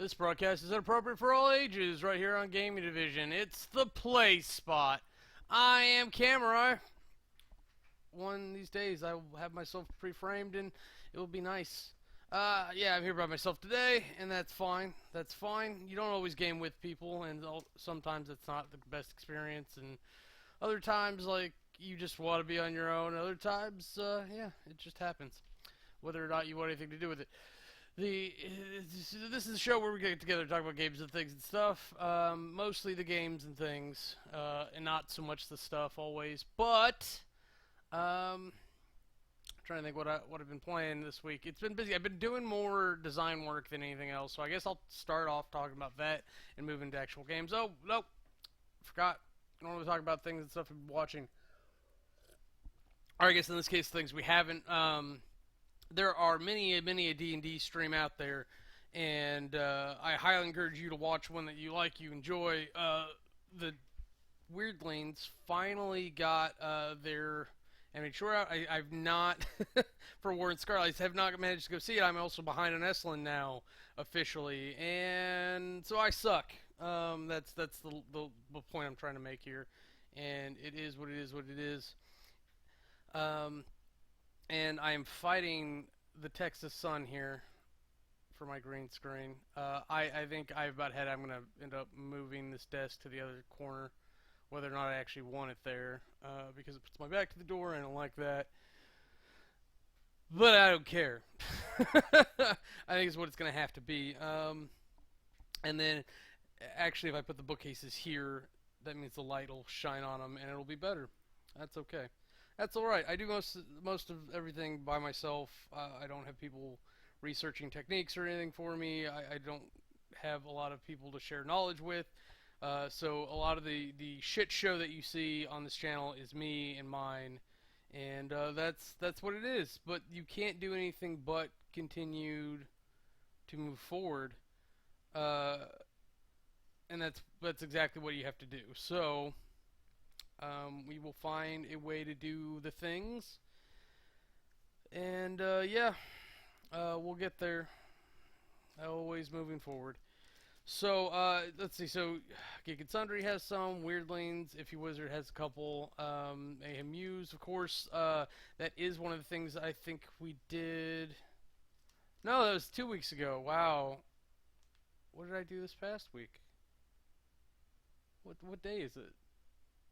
This broadcast is inappropriate for all ages right here on Gaming Division. It's the play spot. I am Kamurai. One of these days I will have myself pre-framed and it will be nice. Yeah, I'm here by myself today, and that's fine. That's fine. You don't always game with people, and sometimes it's not the best experience, and other times, like, you just want to be on your own. Other times, yeah, it just happens. Whether or not you want anything to do with it. This is a show where we get together to talk about games and things and stuff. Mostly the games and things, and not so much the stuff always. But I'm trying to think what I've been playing this week. It's been busy. I've been doing more design work than anything else, so I guess I'll start off talking about that and move into actual games. Oh nope, forgot. I don't want to talk about things and stuff I've been watching. Or I guess in this case, things we haven't. There are many a D&D stream out there, and I highly encourage you to watch one that you like, you enjoy. The Weirdlings finally got their amateur out. I've not, for Warren Scarlet, I have not managed to go see it. I'm also behind on Esslin now, officially, and so I suck. That's the point I'm trying to make here, and it is what it is. What it is. And I am fighting the Texas sun here for my green screen. I think I've about had. I'm gonna end up moving this desk to the other corner, whether or not I actually want it there, because it puts my back to the door, and I don't like that. But I don't care. I think it's what it's gonna have to be. And then, actually, if I put the bookcases here, that means the light will shine on them, and it'll be better. That's okay. That's alright. I do most of everything by myself. I don't have people researching techniques or anything for me. I don't have a lot of people to share knowledge with. So a lot of the shit show that you see on this channel is me and mine. And that's what it is. But you can't do anything but continue to move forward. And that's exactly what you have to do. So we will find a way to do the things, and yeah, we'll get there. Always moving forward. So let's see. So Geek and Sundry has some. Weirdlings, If You Wizard has a couple. Mayhem Muse, of course. That is one of the things I think we did. No, that was 2 weeks ago. Wow. What did I do this past week? What day is it?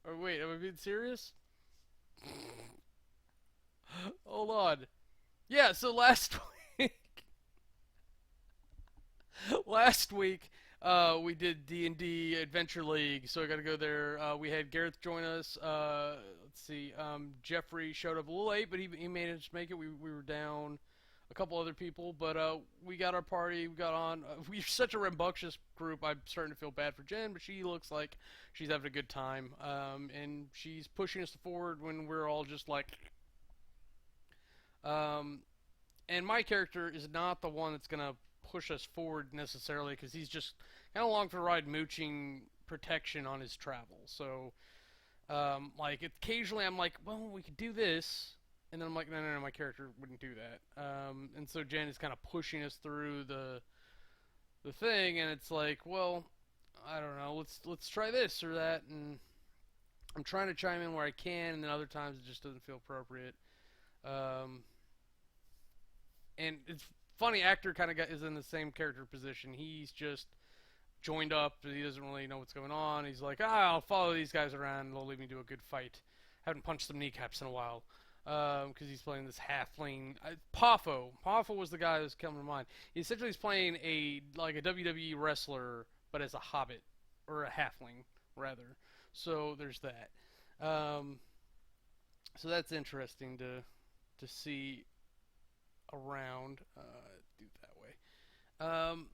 Or wait, am I being serious? Hold on. Yeah, so last week, last week, we did D&D Adventure League, so I got to go there. We had Gareth join us. Let's see, Jeffrey showed up a little late, but he managed to make it. We were down a couple other people, but we got our party. We got on. We're such a rambunctious group. I'm starting to feel bad for Jen, but she looks like she's having a good time, and she's pushing us forward when we're all just like. And my character is not the one that's gonna push us forward necessarily, because he's just kind of along for the ride, mooching protection on his travel. So, like occasionally I'm like, well, we could do this. And then I'm like, no, my character wouldn't do that. And so Jen is kind of pushing us through the thing, and it's like, well, I don't know, let's try this or that, and I'm trying to chime in where I can, and then other times it just doesn't feel appropriate. And it's funny, actor kind of is in the same character position. He's just joined up, and he doesn't really know what's going on. He's like, I'll follow these guys around, and they'll lead me to a good fight. Haven't punched some kneecaps in a while. Because he's playing this halfling. Poffo. Poffo was the guy that's coming to mind. He essentially is playing a WWE wrestler, but as a hobbit. Or a halfling, rather. So there's that. So that's interesting to see around. Do it that way.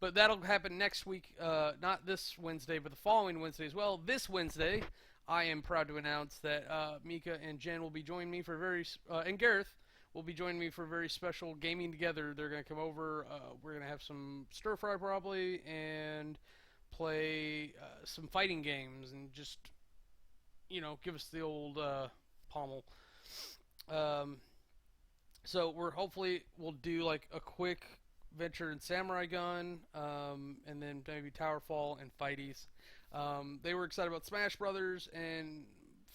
But that'll happen next week. Not this Wednesday, but the following Wednesday as well. This Wednesday, I am proud to announce that Mika and Jen will be joining me for and Gareth will be joining me for a very special gaming together. They're going to come over. We're going to have some stir fry probably, and play some fighting games, and just, give us the old pommel. So we're hopefully we'll do like a quick venture in Samurai Gun, and then maybe Towerfall and Fighties. They were excited about Smash Brothers, and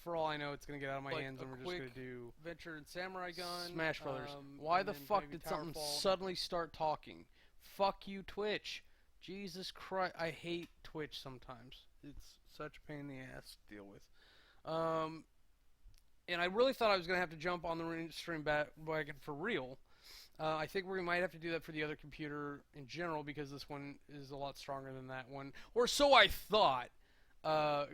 for all I know, it's gonna get out of my Like hands, a and we're just quick gonna do venture in Samurai Gun, Smash Brothers. Why and the then fuck maybe did something Towerfall. suddenly start talking? Fuck you, Twitch. Jesus Christ, I hate Twitch sometimes. It's such a pain in the ass to deal with. And I really thought I was gonna have to jump on the stream wagon for real. I think we might have to do that for the other computer in general because this one is a lot stronger than that one, or so I thought.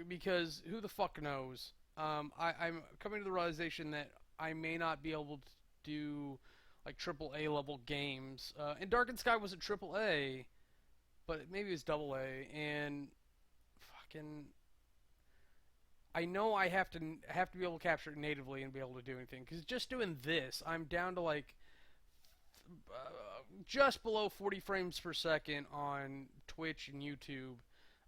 Because who the fuck knows? I'm coming to the realization that I may not be able to do like triple A level games. And Darkened Sky wasn't triple A, but maybe it was double A. And fucking, I know I have to be able to capture it natively and be able to do anything. Because just doing this, I'm down to like just below 40 frames per second on Twitch and YouTube,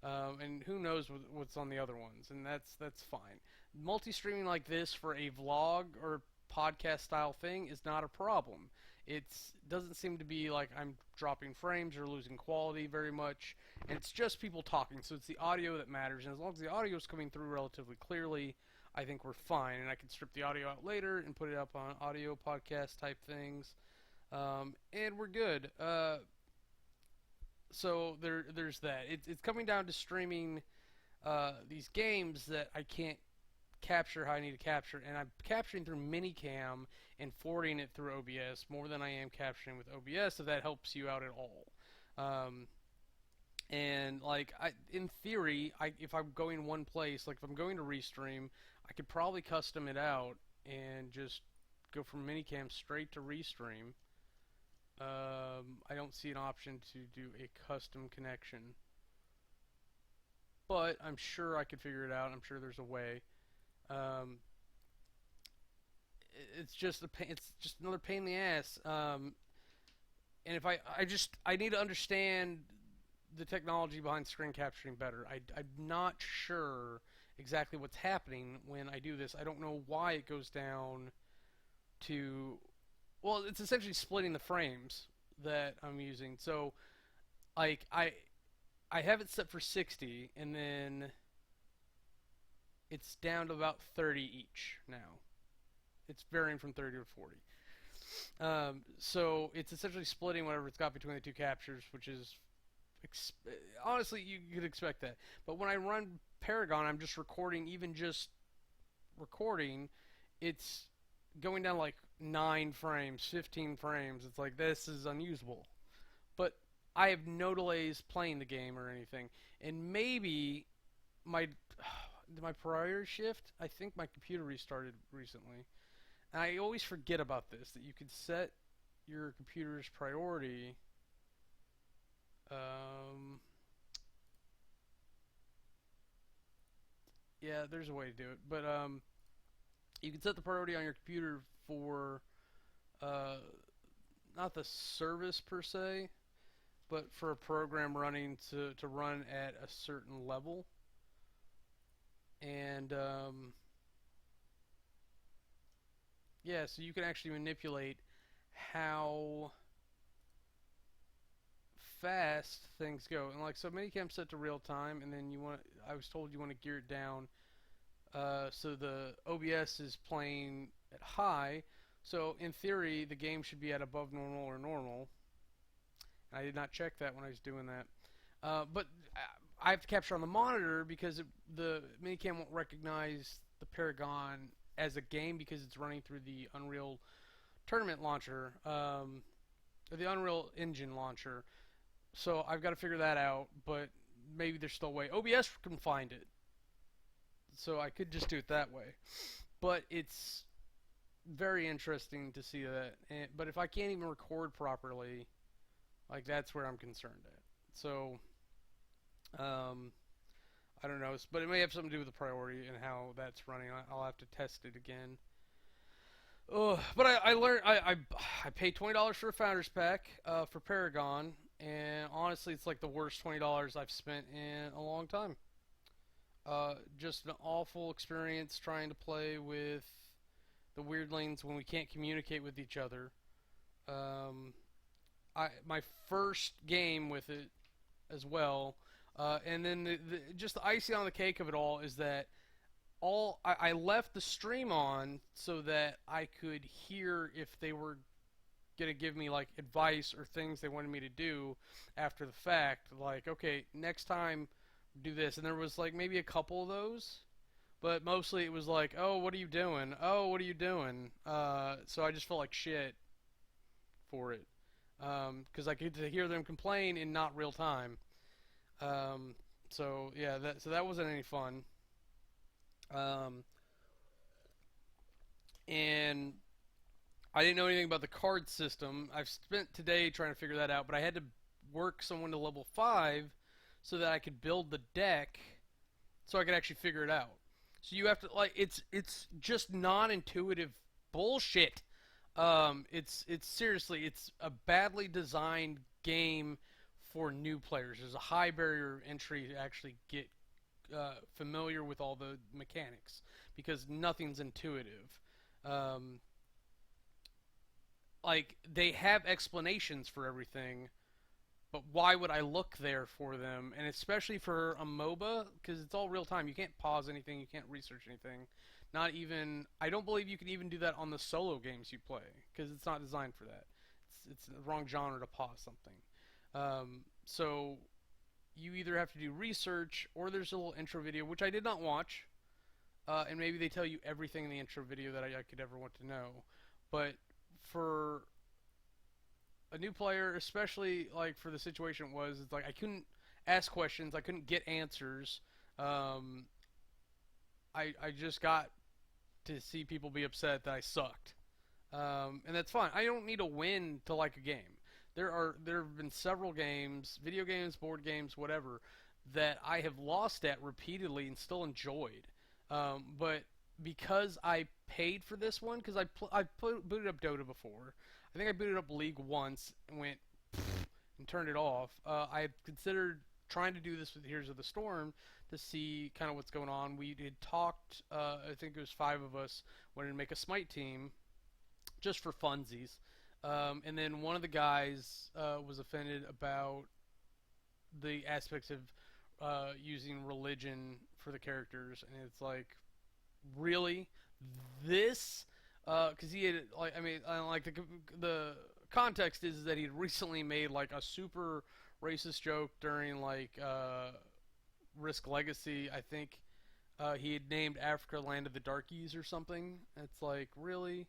and who knows what's on the other ones, and that's fine. Multi-streaming like this for a vlog or podcast style thing is not a problem. It doesn't seem to be like I'm dropping frames or losing quality very much, and it's just people talking, so it's the audio that matters, and as long as the audio is coming through relatively clearly, I think we're fine, and I can strip the audio out later and put it up on audio podcast type things. And we're good. So there's that. It's coming down to streaming these games that I can't capture how I need to capture, and I'm capturing through Minicam and forwarding it through OBS more than I am capturing with OBS. If that helps you out at all. And like in theory, if I'm going one place, like if I'm going to restream, I could probably custom it out and just go from Minicam straight to restream. I don't see an option to do a custom connection, but I'm sure I could figure it out. I'm sure there's a way. Um, it's just it's just another pain in the ass. And if I need to understand the technology behind screen capturing better. I'm not sure exactly what's happening when I do this. I don't know why it goes down to, well, it's essentially splitting the frames that I'm using. So like I have it set for 60 and then it's down to about 30 each now. It's varying from 30 to 40. So it's essentially splitting whatever it's got between the two captures, which is honestly you could expect that. But when I run Paragon, I'm just recording, even just recording, it's going down like 9 frames, 15 frames. It's like, this is unusable. But I have no delays playing the game or anything. And maybe my my priority shift, I think my computer restarted recently. And I always forget about this, that you can set your computer's priority. Yeah, there's a way to do it. But you can set the priority on your computer for uh, not the service per se, but for a program running to run at a certain level. And yeah, so you can actually manipulate how fast things go. And like, so Minicam's set to real time, and then I was told you want to gear it down so the OBS is playing at high. So in theory, the game should be at above normal or normal. I did not check that when I was doing that. But I have to capture on the monitor because the Minicam won't recognize the Paragon as a game because it's running through the Unreal Tournament launcher, or the Unreal Engine launcher. So I've got to figure that out, but maybe there's still a way. OBS can find it, so I could just do it that way. But it's very interesting to see that. But if I can't even record properly, like, that's where I'm concerned at. So I don't know, but it may have something to do with the priority and how that's running. I'll have to test it again. But I learned I paid $20 for a founders pack for Paragon, and honestly, it's like the worst $20 I've spent in a long time. Just an awful experience trying to play with the weirdlings when we can't communicate with each other. Um, my first game with it as well, and then just the icing on the cake of it all is that I left the stream on so that I could hear if they were gonna give me like advice or things they wanted me to do after the fact. Like, okay, next time do this, and there was like maybe a couple of those, but mostly it was like, oh, what are you doing? Oh, what are you doing? So I just felt like shit for it because I could hear them complain in not real time. Um, so yeah, that wasn't any fun. Um, and I didn't know anything about the card system. I've spent today trying to figure that out, but I had to work someone to level 5 so that I could build the deck so I could actually figure it out. So you have to like it's just non-intuitive bullshit. It's seriously it's a badly designed game for new players. There's a high barrier of entry to actually get familiar with all the mechanics because nothing's intuitive. Um, like they have explanations for everything, but why would I look there for them? And especially for a MOBA, because it's all real time. You can't pause anything. You can't research anything. Not even. I don't believe you can even do that on the solo games you play, because it's not designed for that. It's the wrong genre to pause something. So you either have to do research, or there's a little intro video, which I did not watch. And maybe they tell you everything in the intro video that I could ever want to know. But for a new player, especially like for the situation it was, it's like I couldn't ask questions, I couldn't get answers. Um, I just got to see people be upset that I sucked, and that's fine. I don't need a win to like a game. There have been several games, video games, board games, whatever, that I have lost at repeatedly and still enjoyed. But because I paid for this one, because I booted up Dota before, I think I booted up League once and went and turned it off. I considered trying to do this with Heroes of the Storm to see kind of what's going on. We had talked, I think it was 5 of us, wanted to make a Smite team just for funsies. And then one of the guys was offended about the aspects of using religion for the characters, and it's like, really, this? Because he had like, I mean, like the context is that he'd recently made like a super racist joke during like Risk Legacy. I think he had named Africa Land of the Darkies or something. It's like, really?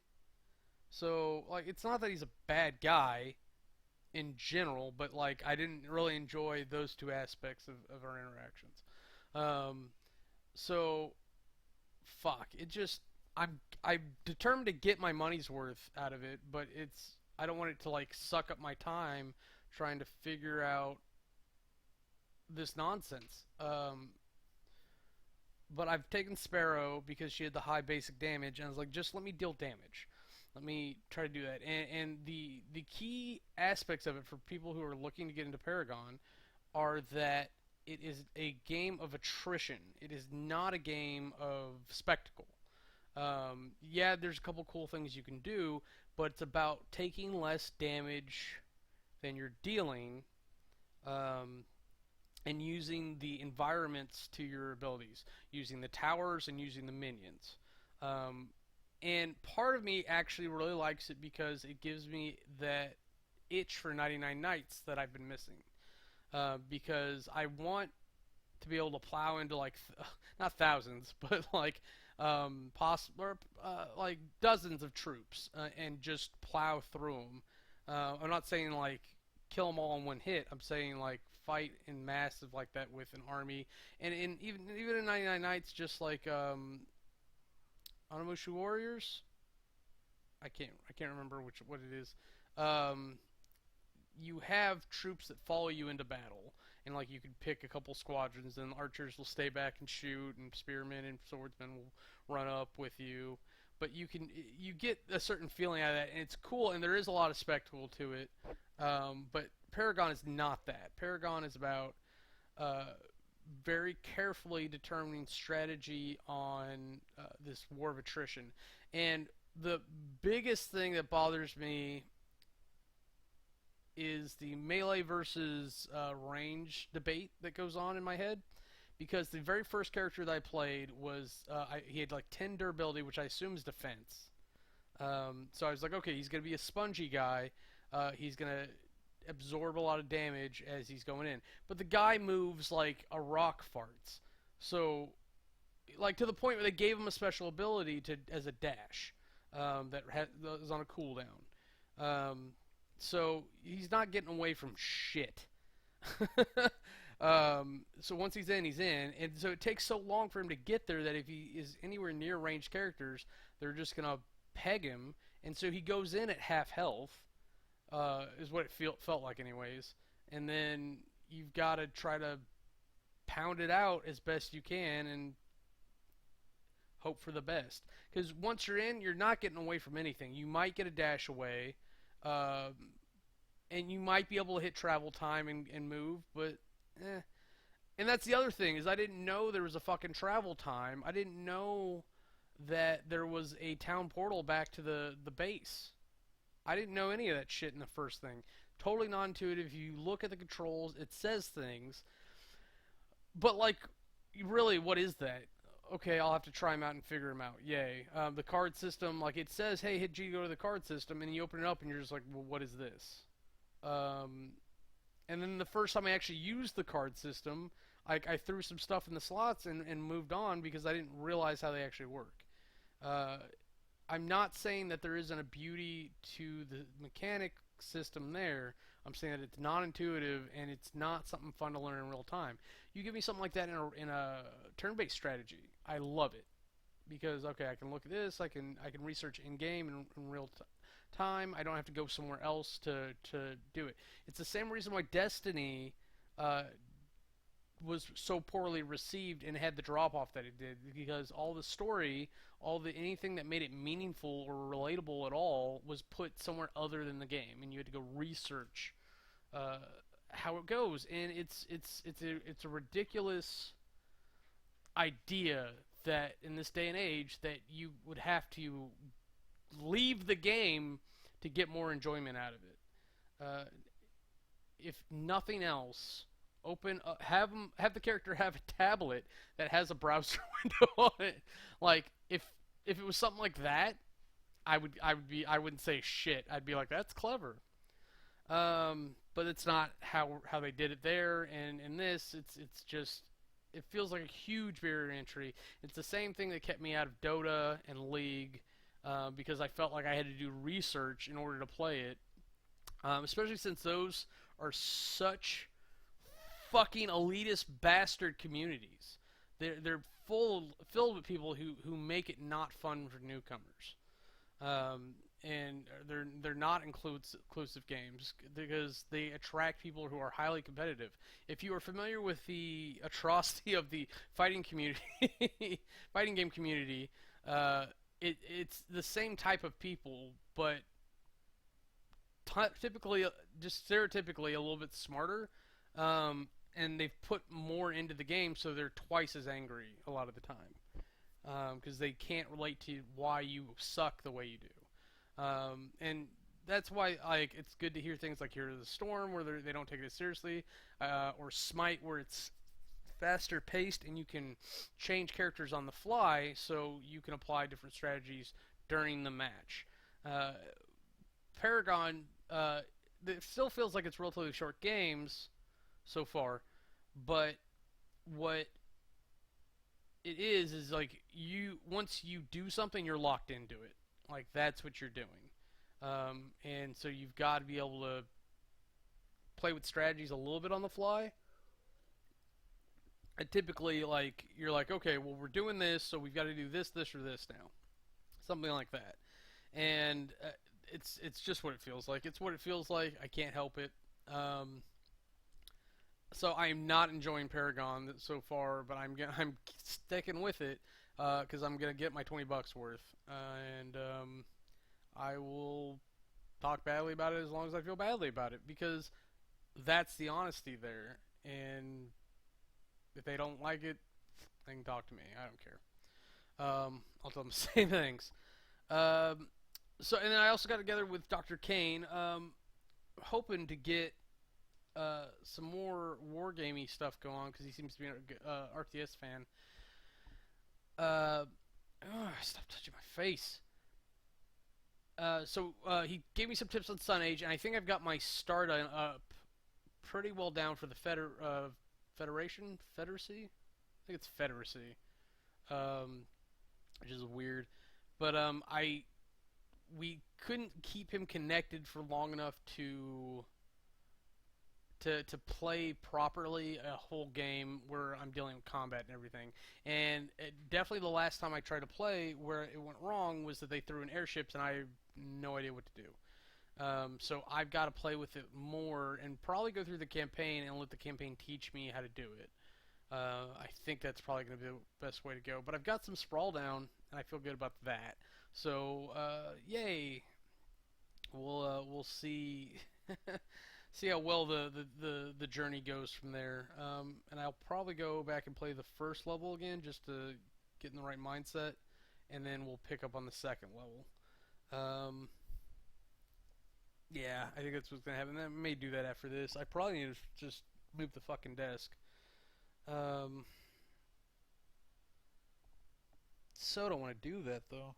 So like, it's not that he's a bad guy in general, but like I didn't really enjoy those two aspects of our interactions. Um, so fuck, it just I'm determined to get my money's worth out of it, but it's I don't want it to like suck up my time trying to figure out this nonsense. But I've taken Sparrow because she had the high basic damage, and I was like, just let me deal damage. Let me try to do that. And the key aspects of it for people who are looking to get into Paragon are that it is a game of attrition. It is not a game of spectacle. Yeah, there's a couple cool things you can do, but it's about taking less damage than you're dealing, um, and using the environments to your abilities, using the towers and using the minions. Um, and part of me actually really likes it because it gives me that itch for 99 Nights that I've been missing. Because I want to be able to plow into like not thousands, but like like dozens of troops and just plow through them. I'm not saying like kill them all in one hit. I'm saying like fight in massive like that with an army, and even in 99 Nights, just like Onimusha Warriors. I can't remember what it is. Um, you have troops that follow you into battle, and like you can pick a couple squadrons, and archers will stay back and shoot, and spearmen and swordsmen will run up with you. But you get a certain feeling out of that, and it's cool, and there is a lot of spectacle to it. But Paragon is not that. Paragon is about uh, very carefully determining strategy on this war of attrition. And the biggest thing that bothers me is the melee versus range debate that goes on in my head. Because the very first character that I played was he had like 10 durability, which I assume is defense. So I was like, okay, he's gonna be a spongy guy. He's gonna absorb a lot of damage as he's going in. But the guy moves like a rock farts. So like to the point where they gave him a special ability to as a dash that was on a cooldown. Um, so he's not getting away from shit. So once he's in, and so it takes so long for him to get there that if he is anywhere near ranged characters, they're just gonna peg him, and so he goes in at half health, is what it felt like, anyways. And then you've got to try to pound it out as best you can and hope for the best. Because once you're in, you're not getting away from anything. You might get a dash away, um, and you might be able to hit travel time and move, but eh. And that's the other thing is I didn't know there was a fucking travel time. I didn't know that there was a town portal back to the base. I didn't know any of that shit in the first thing. Totally non-intuitive. If you look at the controls, it says things, but like, really, what is that? Okay, I'll have to try them out and figure them out. Yay. The card system, like it says, hey, hit G to go to the card system, and you open it up and you're just like, well, what is this? Um, and then the first time I actually used the card system, I threw some stuff in the slots and moved on because I didn't realize how they actually work. Uh, I'm not saying that there isn't a beauty to the mechanic system there. I'm saying that it's non-intuitive and it's not something fun to learn in real time. You give me something like that in a turn-based strategy, I love it because okay, I can look at this, I can research in game in real time. I don't have to go somewhere else to do it. It's the same reason why Destiny uh, was so poorly received and had the drop off that it did because all the story, all the anything that made it meaningful or relatable at all was put somewhere other than the game, and you had to go research uh, how it goes, and it's a ridiculous idea that in this day and age that you would have to leave the game to get more enjoyment out of it. If nothing else, have the character have a tablet that has a browser window on it. Like if it was something like that, I wouldn't say shit. I'd be like that's clever. But it's not how they did it there, and in this it's just it feels like a huge barrier to entry. It's the same thing that kept me out of Dota and League because I felt like I had to do research in order to play it, especially since those are such fucking elitist bastard communities. They're filled with people who make it not fun for newcomers. And they're not inclusive games because they attract people who are highly competitive. If you are familiar with the atrocity of the fighting community, fighting game community, it's the same type of people, but typically, just stereotypically, a little bit smarter. And they've put more into the game, so they're twice as angry a lot of the time because they can't relate to why you suck the way you do. And that's why like it's good to hear things like Heroes of the Storm where they don't take it as seriously, or Smite where it's faster paced and you can change characters on the fly so you can apply different strategies during the match. Paragon, it still feels like it's relatively short games so far, but what it is like you once you do something, you're locked into it. Like that's what you're doing, and so you've got to be able to play with strategies a little bit on the fly. And typically, like you're like, okay, well we're doing this, so we've got to do this, this, or this now, something like that. And it's just what it feels like. It's what it feels like. I can't help it. So I'm not enjoying Paragon so far, but I'm sticking with it because I'm gonna get my $20 worth, and I will talk badly about it as long as I feel badly about it because that's the honesty there. And if they don't like it, they can talk to me. I don't care. I'll tell them the same things. Um, and then I also got together with Dr. Kane, hoping to get some more wargamey stuff going on because he seems to be an RTS fan. Uh, Stop touching my face. He gave me some tips on Sun Age, and I think I've got my start up pretty well down for the Federation? Federacy? I think it's Federacy, um, which is weird. But we couldn't keep him connected for long enough to play properly a whole game where I'm dealing with combat and everything. And definitely the last time I tried to play where it went wrong was that they threw in airships and I had no idea what to do. So I've got to play with it more and probably go through the campaign and let the campaign teach me how to do it. I think that's probably going to be the best way to go. But I've got some sprawl down, and I feel good about that. So, yay! We'll see see how well the journey goes from there. And I'll probably go back and play the first level again just to get in the right mindset, and then we'll pick up on the second level. Um, yeah, I think that's what's gonna happen. I may do that after this. I probably need to just move the fucking desk. Um, so don't want to do that though.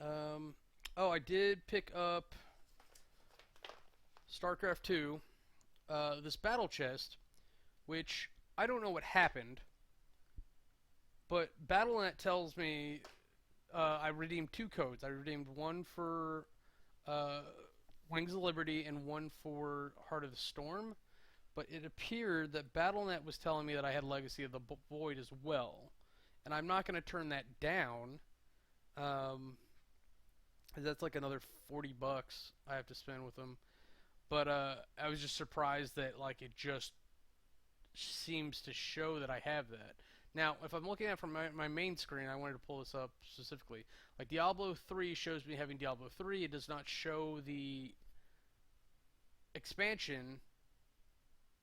Um, oh, I did pick up StarCraft 2, this battle chest, which I don't know what happened, but BattleNet tells me I redeemed two codes. I redeemed one for uh, Wings of Liberty and one for Heart of the Storm, but it appeared that BattleNet was telling me that I had Legacy of the Void as well, and I'm not going to turn that down. Um, that's like another $40 I have to spend with them. But I was just surprised that like it just seems to show that I have that. Now, if I'm looking at it from my main screen, I wanted to pull this up specifically. Like Diablo 3 shows me having Diablo 3. It does not show the expansion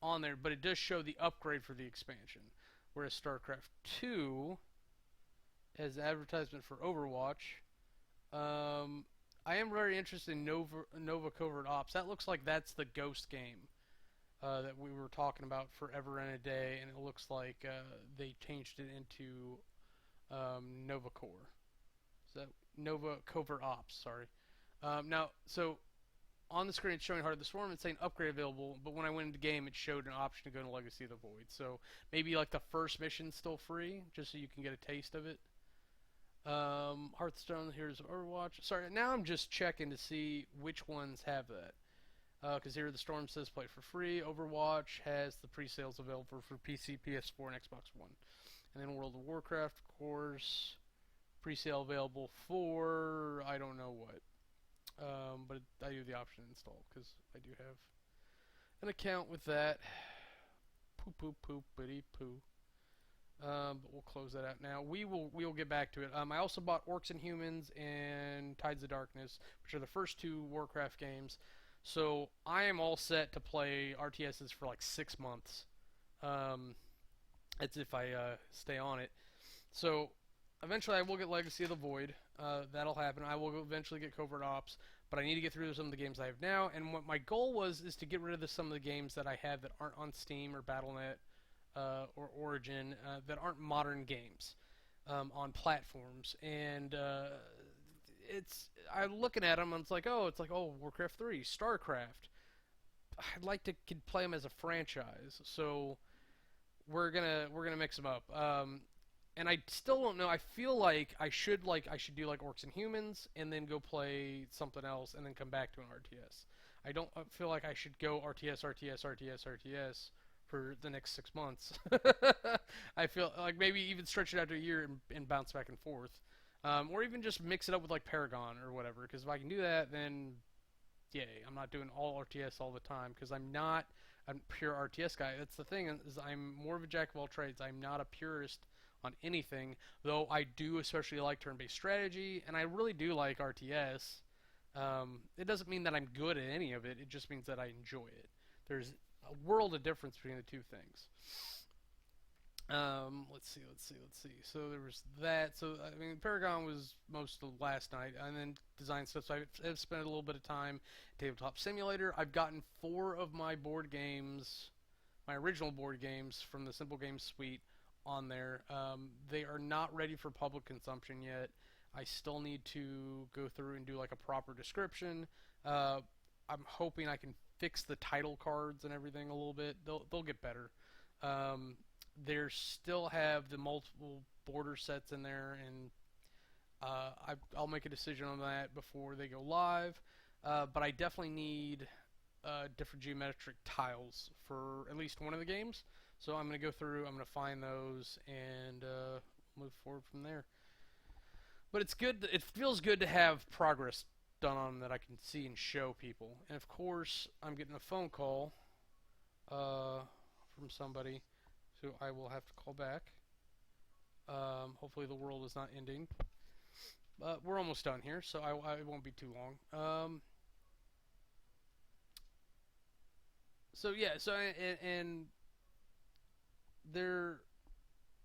on there, but it does show the upgrade for the expansion. Whereas StarCraft 2 has advertisement for Overwatch. I am very interested in Nova Covert Ops. That looks like that's the Ghost game that we were talking about forever and a day, and it looks like they changed it into Nova Core. Is that Nova Covert Ops? Sorry. Now, so on the screen it's showing Heart of the Swarm and saying upgrade available, but when I went into the game it showed an option to go to Legacy of the Void. So maybe like the first mission's still free, just so you can get a taste of it. Hearthstone, here's Overwatch. Sorry, now I'm just checking to see which ones have that. Because here the Storm says play for free. Overwatch has the pre-sales available for PC, PS4, and Xbox One. And then World of Warcraft, of course, pre-sale available for I don't know what. But I do the option install because I do have an account with that. Poop poop poop bitty poo. But we'll close that out now. We will get back to it. I also bought Orcs and Humans and Tides of Darkness, which are the first two Warcraft games. So I am all set to play RTSs for like 6 months. That's if I stay on it. So eventually I will get Legacy of the Void. That'll happen. I will eventually get Covert Ops, but I need to get through some of the games I have now. And what my goal is to get rid of some of the games that I have that aren't on Steam or Battle.net. Or Origin that aren't modern games on platforms, and I'm looking at them and it's like Warcraft 3, StarCraft. I'd like to play them as a franchise, so we're gonna mix them up. And I still don't know. I feel like I should do like Orcs and Humans and then go play something else and then come back to an RTS. I don't feel like I should go RTS for the next 6 months. I feel like maybe even stretch it out to a year and bounce back and forth. Or even just mix it up with like Paragon or whatever, because if I can do that, then yay. I'm not doing all RTS all the time, because I'm not a pure RTS guy. That's the thing, is I'm more of a jack of all trades. I'm not a purist on anything, though I do especially like turn-based strategy, and I really do like RTS. It doesn't mean that I'm good at any of it, it just means that I enjoy it. There's a world of difference between the two things. Let's see. So there was that. So I mean, Paragon was most of last night, and then design stuff. So I've spent a little bit of time tabletop simulator. I've gotten four of my board games, my original board games from the Simple Games suite, on there. They are not ready for public consumption yet. I still need to go through and do like a proper description. Uh, I'm hoping I can fix the title cards and everything a little bit. They'll get better. Um, they still have the multiple border sets in there, and I'll make a decision on that before they go live. But I definitely need different geometric tiles for at least one of the games. So I'm going to go through, I'm going to find those, and move forward from there. But it's good. It feels good to have progress done on them that I can see and show people. And of course, I'm getting a phone call uh, from somebody, so I will have to call back. Hopefully, the world is not ending. But we're almost done here, so I won't be too long. So yeah, so and there,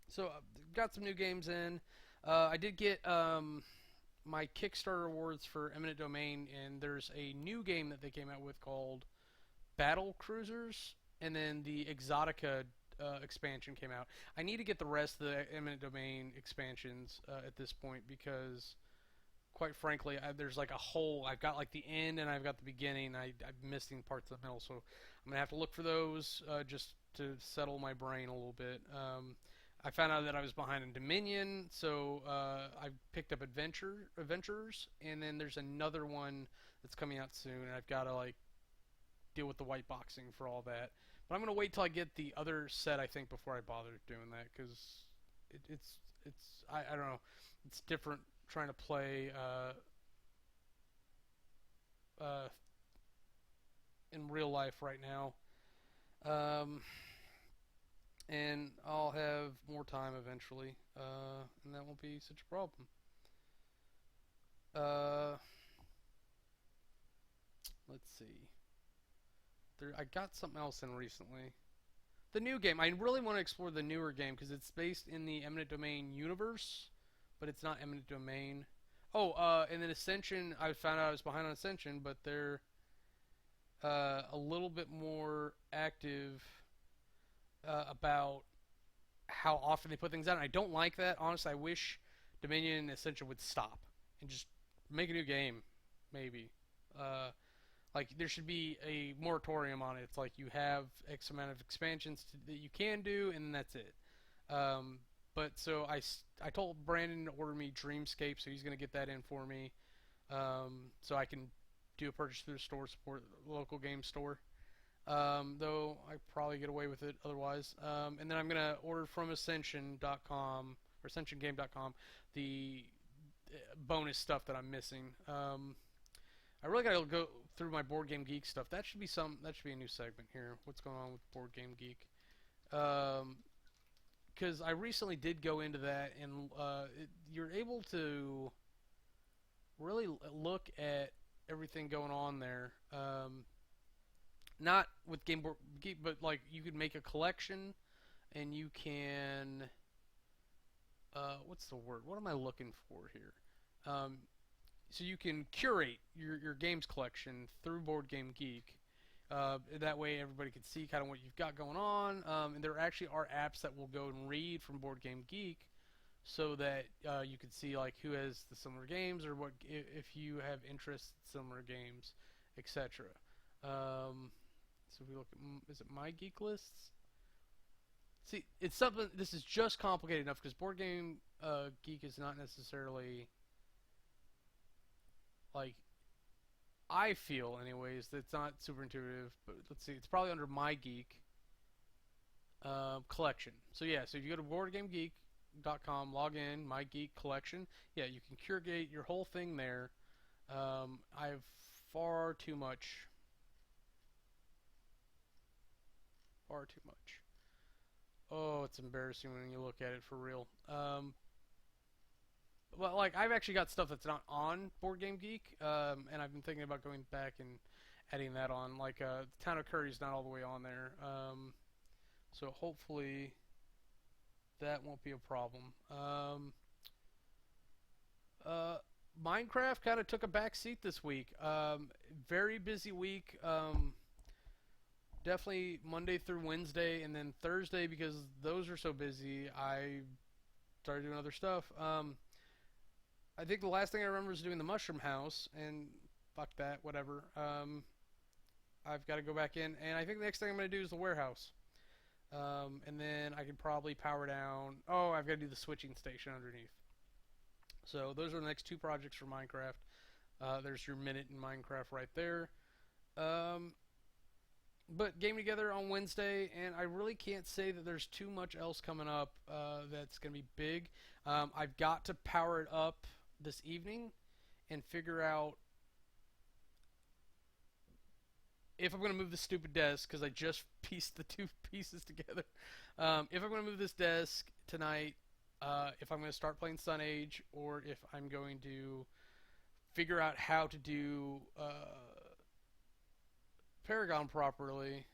so got some new games in. I did get my Kickstarter awards for Eminent Domain, and there's a new game that they came out with called Battle Cruisers, and then the Exotica expansion came out. I need to get the rest of the Eminent Domain expansions at this point because, quite frankly, there's like a hole. I've got like the end and I've got the beginning. I'm missing parts of the middle, so I'm gonna have to look for those just to settle my brain a little bit. I found out that I was behind in Dominion, so I picked up Adventurers, and then there's another one that's coming out soon, and I've got to like deal with the white boxing for all that. But I'm gonna wait till I get the other set, I think, before I bother doing that, because I don't know, it's different trying to play in real life right now. Um, and I'll have more time eventually, and that won't be such a problem. Uh, let's see. I got something else in recently. The new game. I really want to explore the newer game because it's based in the Eminent Domain universe, but it's not Eminent Domain. Oh, and then Ascension. I found out I was behind on Ascension, but they're a little bit more active about how often they put things out. And I don't like that. Honestly, I wish Dominion and Ascension would stop and just make a new game, maybe. Uh, like there should be a moratorium on it. It's like you have X amount of expansions that you can do, and that's it. Um, but so I told Brandon to order me Dreamscape, so he's gonna get that in for me, so I can do a purchase through the store, support the local game store. Though I probably get away with it otherwise. And then I'm gonna order from Ascension.com or AscensionGame.com the bonus stuff that I'm missing. I really gotta go through my Board Game Geek stuff. That should be a new segment here. What's going on with Board Game Geek? Because I recently did go into that, and you're able to really look at everything going on there. Not with Game Board Geek, but like you could make a collection, and you can. What's the word? What am I looking for here? So you can curate your games collection through Board Game Geek. That way everybody can see kind of what you've got going on. And there actually are apps that will go and read from Board Game Geek so that you can see like who has the similar games or what if you have interest in similar games, etc. So if we look at, is it My Geek Lists? See, it's something, this is just complicated enough because Board Game Geek is not necessarily like I feel anyways that it's not super intuitive, but let's see, it's probably under My Geek collection. So yeah, so if you go to boardgamegeek.com, log in, My Geek collection, yeah, you can curate your whole thing there. I have far too much. Oh, it's embarrassing when you look at it for real. Well, like I've actually got stuff that's not on Board Game Geek, and I've been thinking about going back and adding that on. Like Town of Curry's not all the way on there, so hopefully that won't be a problem. Uh, Minecraft kind of took a back seat this week. Very busy week. Definitely Monday through Wednesday, and then Thursday because those are so busy. I started doing other stuff. I think the last thing I remember is doing the Mushroom House, and fuck that, whatever. I've got to go back in, and I think the next thing I'm going to do is the warehouse. And then I can probably power down. Oh, I've got to do the switching station underneath. So those are the next two projects for Minecraft. There's your minute in Minecraft right there. Um, but game together on Wednesday, and I really can't say that there's too much else coming up that's going to be big. I've got to power it up this evening and figure out if I'm going to move this stupid desk because I just pieced the two pieces together. If I'm going to move this desk tonight, if I'm going to start playing Sun Age, or if I'm going to figure out how to do Paragon properly.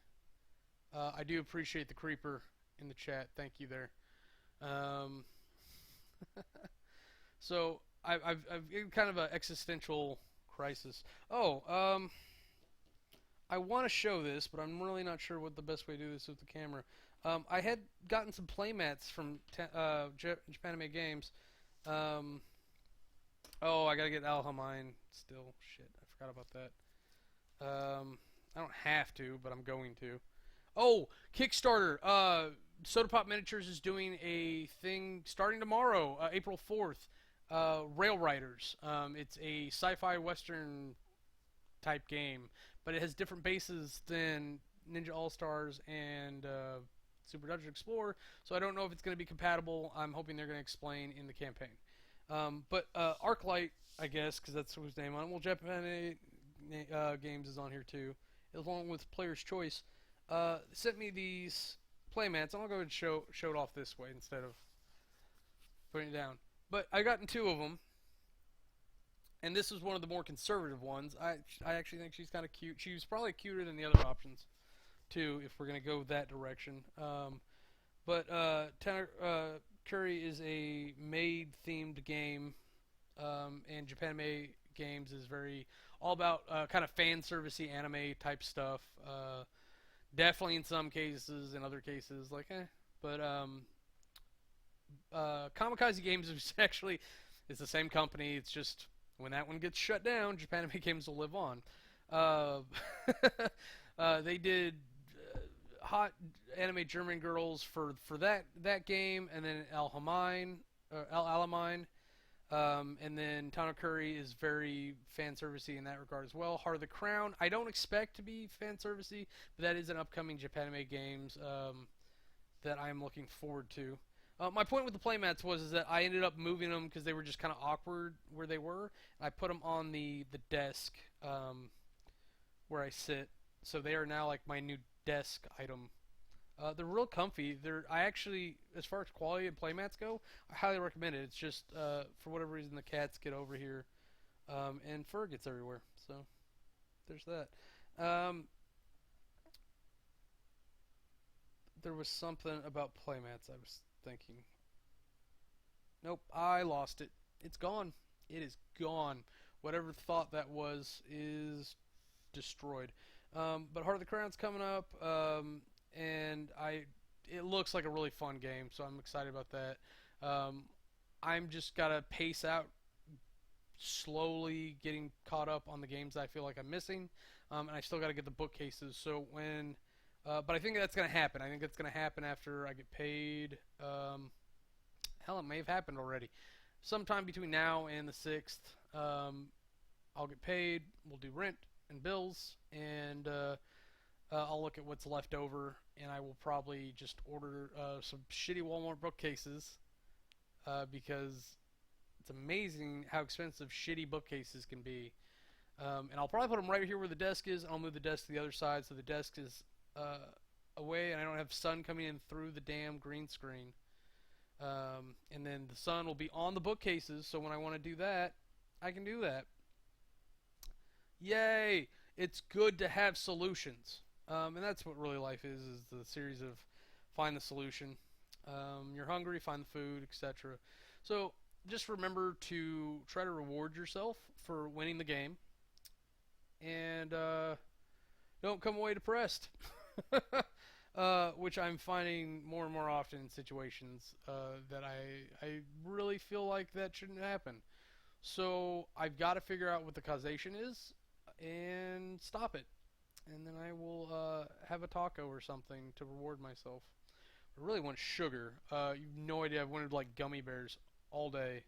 I do appreciate the creeper in the chat. Thank you there. Um, so I've in kind of an existential crisis. Oh, I want to show this, but I'm really not sure what the best way to do this with the camera. I had gotten some playmats from Japanime Games. Oh, I gotta get Alhamine still. Shit, I forgot about that. I don't have to, but I'm going to. Oh, Kickstarter. Soda Pop Miniatures is doing a thing starting tomorrow, April 4th. Rail Riders. It's a sci-fi western type game, but it has different bases than Ninja All-Stars and Super Dungeon Explorer, so I don't know if it's going to be compatible. I'm hoping they're going to explain in the campaign. But Arclight, I guess, because that's whose name on it. Well, Japan Games is on here too, along with Player's Choice. Sent me these playmats, and I'll go ahead and show it off this way instead of putting it down. But I gotten two of them, and this is one of the more conservative ones. I actually think she's kind of cute. She's probably cuter than the other options, too, if we're going to go that direction. But Tanner Curry is a maid-themed game, and Japanime Games is very all about kind of fan servicey anime type stuff. Definitely in some cases, in other cases, like But Kamikaze Games is actually it's the same company. It's just when that one gets shut down, Japanime Games will live on. They did hot anime German girls for that game, and then Alhamine, Alamine, and then Tano Curry is very fan servicey in that regard as well. Heart of the Crown, I don't expect to be fan servicey, but that is an upcoming Japanime Games that I'm looking forward to. My point with the playmats was that I ended up moving them because they were just kind of awkward where they were. I put them on the desk where I sit, so they are now like my new desk item. They're real comfy. I actually, as far as quality of playmats go, I highly recommend it. It's just for whatever reason the cats get over here, and fur gets everywhere. So there's that. There was something about playmats I was thinking. Nope, I lost it. It's gone. It is gone. Whatever thought that was is destroyed. But Heart of the Crown's coming up, and it looks like a really fun game, so I'm excited about that. I'm just gotta pace out, slowly getting caught up on the games I feel like I'm missing, and I still gotta get the bookcases. So but I think that's gonna happen. I think that's gonna happen after I get paid. Hell, it may have happened already. Sometime between now and the 6th, I'll get paid. We'll do rent and bills, and I'll look at what's left over, and I will probably just order some shitty Walmart bookcases because it's amazing how expensive shitty bookcases can be. And I'll probably put them right here where the desk is, and I'll move the desk to the other side so the desk is away, and I don't have sun coming in through the damn green screen. And then the sun will be on the bookcases, so when I want to do that, I can do that. Yay! It's good to have solutions. And that's what really life is the series of find the solution. You're hungry, find the food, etc. So just remember to try to reward yourself for winning the game, and don't come away depressed. Which I'm finding more and more often in situations that I really feel like that shouldn't happen. So I've got to figure out what the causation is and stop it. And then I will have a taco or something to reward myself. I really want sugar. You've no idea. I've wanted like gummy bears all day.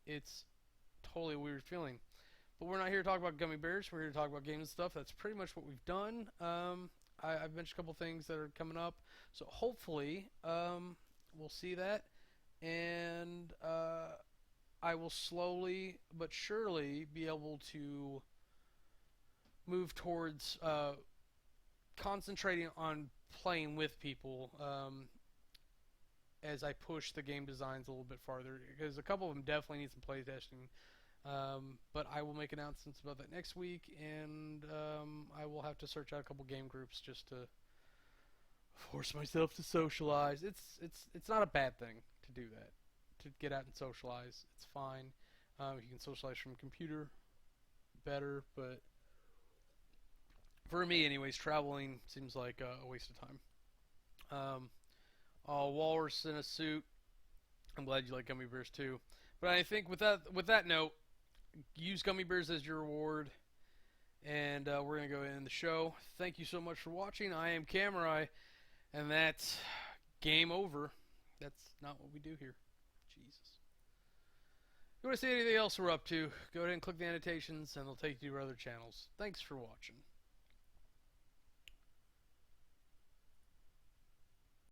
It's totally a weird feeling. But we're not here to talk about gummy bears. We're here to talk about games and stuff. That's pretty much what we've done. I've mentioned a couple things that are coming up. So hopefully we'll see that. And I will slowly but surely be able to move towards concentrating on playing with people as I push the game designs a little bit farther, because a couple of them definitely need some playtesting. But I will make announcements about that next week, and I will have to search out a couple game groups just to force myself to socialize. It's not a bad thing to do that, to get out and socialize. It's fine. You can socialize from a computer better, but for me, anyways, traveling seems like a waste of time. Walrus in a suit. I'm glad you like gummy bears too. But I think with that note, use gummy bears as your reward, and we're gonna go in the show. Thank you so much for watching. I am Kamurai, and that's game over. That's not what we do here. Jesus. If you want to see anything else we're up to, go ahead and click the annotations, and they'll take you to our other channels. Thanks for watching.